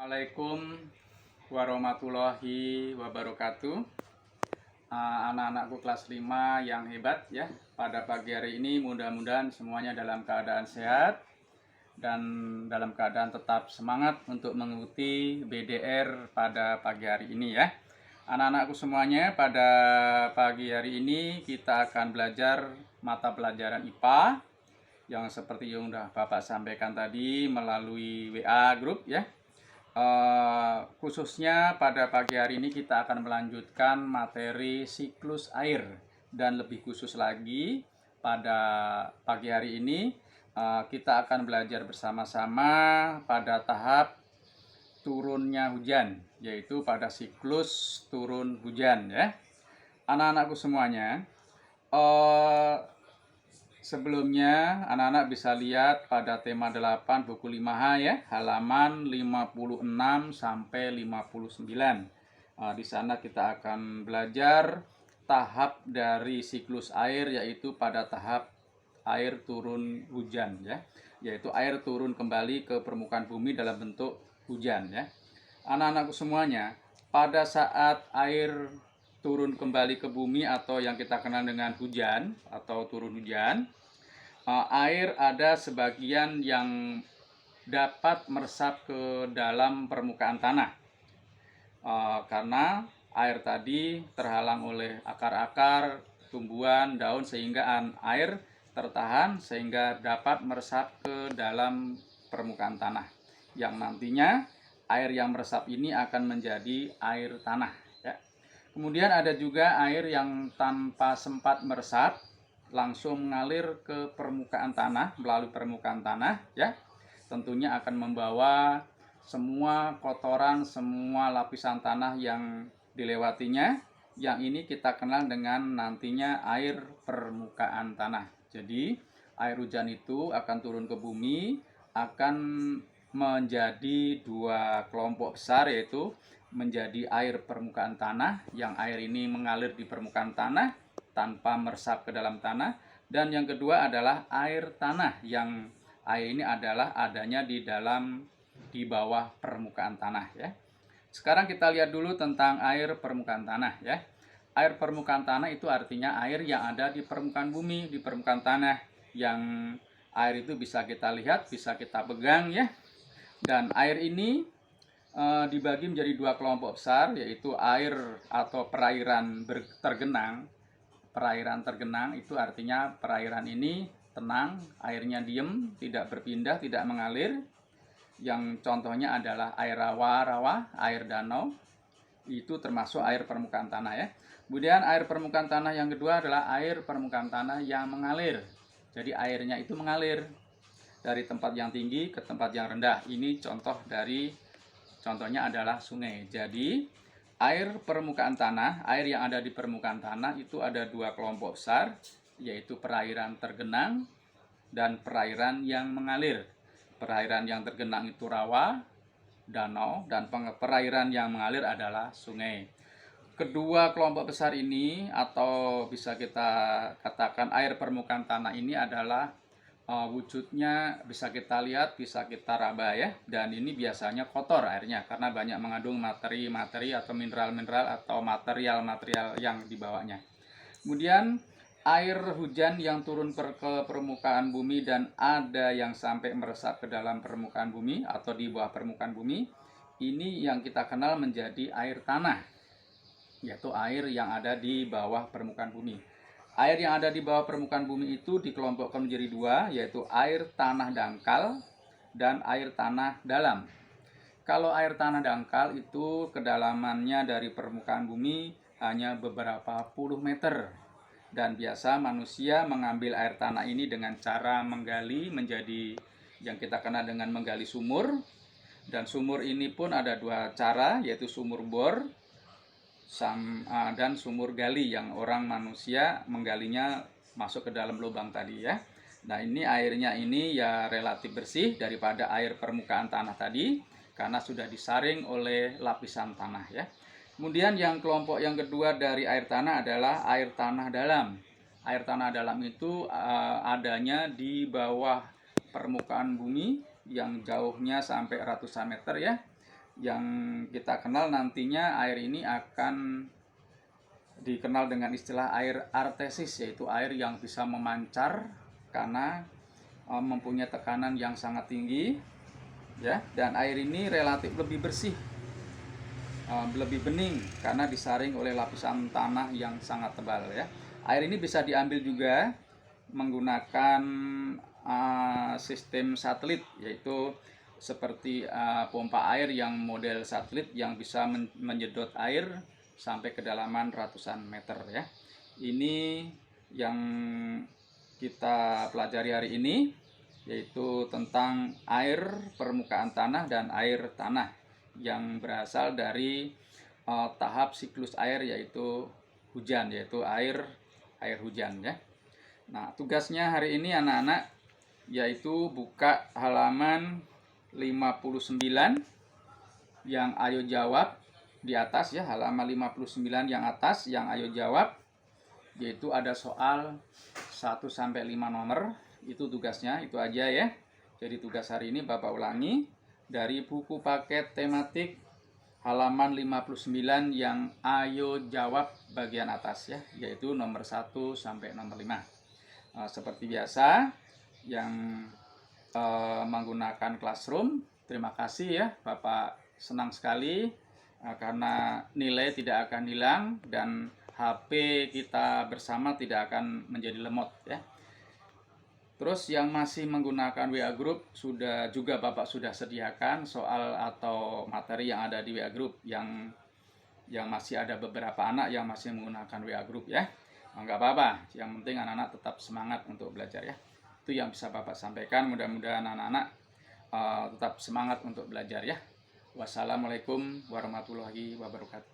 Assalamualaikum warahmatullahi wabarakatuh. Anak-anakku kelas 5 yang hebat ya. Pada pagi hari ini mudah-mudahan semuanya dalam keadaan sehat dan dalam keadaan tetap semangat untuk mengikuti BDR pada pagi hari ini ya. Anak-anakku semuanya, pada pagi hari ini kita akan belajar mata pelajaran IPA yang seperti yang sudah Bapak sampaikan tadi melalui WA grup ya. Khususnya pada pagi hari ini kita akan melanjutkan materi siklus air, dan lebih khusus lagi pada pagi hari ini kita akan belajar bersama-sama pada tahap turunnya hujan, yaitu pada siklus turun hujan ya. Anak-anakku semuanya, sebelumnya anak-anak bisa lihat pada tema 8 buku 5H ya, halaman 56 sampai 59. Di sana kita akan belajar tahap dari siklus air, yaitu pada tahap air turun hujan ya, yaitu air turun kembali ke permukaan bumi dalam bentuk hujan ya. Anak-anakku semuanya, pada saat air turun kembali ke bumi atau yang kita kenal dengan hujan atau turun hujan, air ada sebagian yang dapat meresap ke dalam permukaan tanah karena air tadi terhalang oleh akar-akar, tumbuhan, daun, sehingga air tertahan sehingga dapat meresap ke dalam permukaan tanah, yang nantinya air yang meresap ini akan menjadi air tanah ya. Kemudian ada juga air yang tanpa sempat meresap langsung mengalir ke permukaan tanah melalui permukaan tanah ya. Tentunya akan membawa semua kotoran, semua lapisan tanah yang dilewatinya, yang ini kita kenal dengan nantinya air permukaan tanah. Jadi air hujan itu akan turun ke bumi, akan menjadi dua kelompok besar, yaitu menjadi air permukaan tanah, yang air ini mengalir di permukaan tanah tanpa meresap ke dalam tanah, dan yang kedua adalah air tanah, yang air ini adalah adanya di bawah permukaan tanah ya. Sekarang kita lihat dulu tentang air permukaan tanah ya. Air permukaan tanah itu artinya air yang ada di permukaan bumi, di permukaan tanah, yang air itu bisa kita lihat, bisa kita pegang ya. Dan air ini dibagi menjadi dua kelompok besar, yaitu air atau perairan tergenang. Perairan tergenang itu artinya perairan ini tenang, airnya diem, tidak berpindah, tidak mengalir. Yang contohnya adalah air rawa-rawa, air danau, itu termasuk air permukaan tanah ya. Kemudian air permukaan tanah yang kedua adalah air permukaan tanah yang mengalir. Jadi airnya itu mengalir dari tempat yang tinggi ke tempat yang rendah. Ini contohnya adalah sungai. Jadi air permukaan tanah, air yang ada di permukaan tanah itu ada dua kelompok besar, yaitu perairan tergenang dan perairan yang mengalir. Perairan yang tergenang itu rawa, danau, dan perairan yang mengalir adalah sungai. Kedua kelompok besar ini, atau bisa kita katakan air permukaan tanah ini, adalah wujudnya bisa kita lihat, bisa kita raba ya, dan ini biasanya kotor airnya karena banyak mengandung materi-materi atau mineral-mineral atau material-material yang dibawanya. Kemudian air hujan yang turun ke permukaan bumi dan ada yang sampai meresap ke dalam permukaan bumi atau di bawah permukaan bumi, ini yang kita kenal menjadi air tanah, yaitu air yang ada di bawah permukaan bumi. Air yang ada di bawah permukaan bumi itu dikelompokkan menjadi dua, yaitu air tanah dangkal dan air tanah dalam. Kalau air tanah dangkal itu kedalamannya dari permukaan bumi hanya beberapa puluh meter. Dan biasa manusia mengambil air tanah ini dengan cara menggali menjadi yang kita kenal dengan menggali sumur. Dan sumur ini pun ada dua cara, yaitu sumur bor dan sumur gali, yang orang manusia menggalinya masuk ke dalam lubang tadi ya. Nah, ini airnya ini ya relatif bersih daripada air permukaan tanah tadi karena sudah disaring oleh lapisan tanah ya. Kemudian yang kelompok yang kedua dari air tanah adalah air tanah dalam. Air tanah dalam itu adanya di bawah permukaan bumi yang jauhnya sampai ratusan meter ya. yang kita kenal nantinya air ini akan dikenal dengan istilah air artesis, yaitu air yang bisa memancar karena mempunyai tekanan yang sangat tinggi ya, dan air ini relatif lebih bersih, lebih bening karena disaring oleh lapisan tanah yang sangat tebal ya. Air ini bisa diambil juga menggunakan sistem satelit, yaitu seperti pompa air yang model satelit yang bisa menyedot air sampai kedalaman ratusan meter ya. Ini yang kita pelajari hari ini, yaitu tentang air permukaan tanah dan air tanah yang berasal dari tahap siklus air, yaitu hujan, yaitu air hujan ya. Nah, tugasnya hari ini anak-anak yaitu buka halaman 59 yang ayo jawab di atas ya, halaman 59 yang atas yang ayo jawab, yaitu ada soal 1 sampai 5 nomor. Itu tugasnya, itu aja ya. Jadi tugas hari ini Bapak ulangi dari buku paket tematik halaman 59 yang ayo jawab bagian atas ya, yaitu nomor 1 sampai nomor 5. Seperti biasa yang menggunakan Classroom, terima kasih ya, Bapak senang sekali karena nilai tidak akan hilang dan HP kita bersama tidak akan menjadi lemot ya. Terus yang masih menggunakan WA Group juga Bapak sudah sediakan soal atau materi yang ada di WA Group, yang masih ada beberapa anak yang masih menggunakan WA Group ya. Enggak apa-apa, yang penting anak-anak tetap semangat untuk belajar ya. Itu yang bisa Bapak sampaikan, mudah-mudahan anak-anak tetap semangat untuk belajar ya. Wassalamualaikum warahmatullahi wabarakatuh.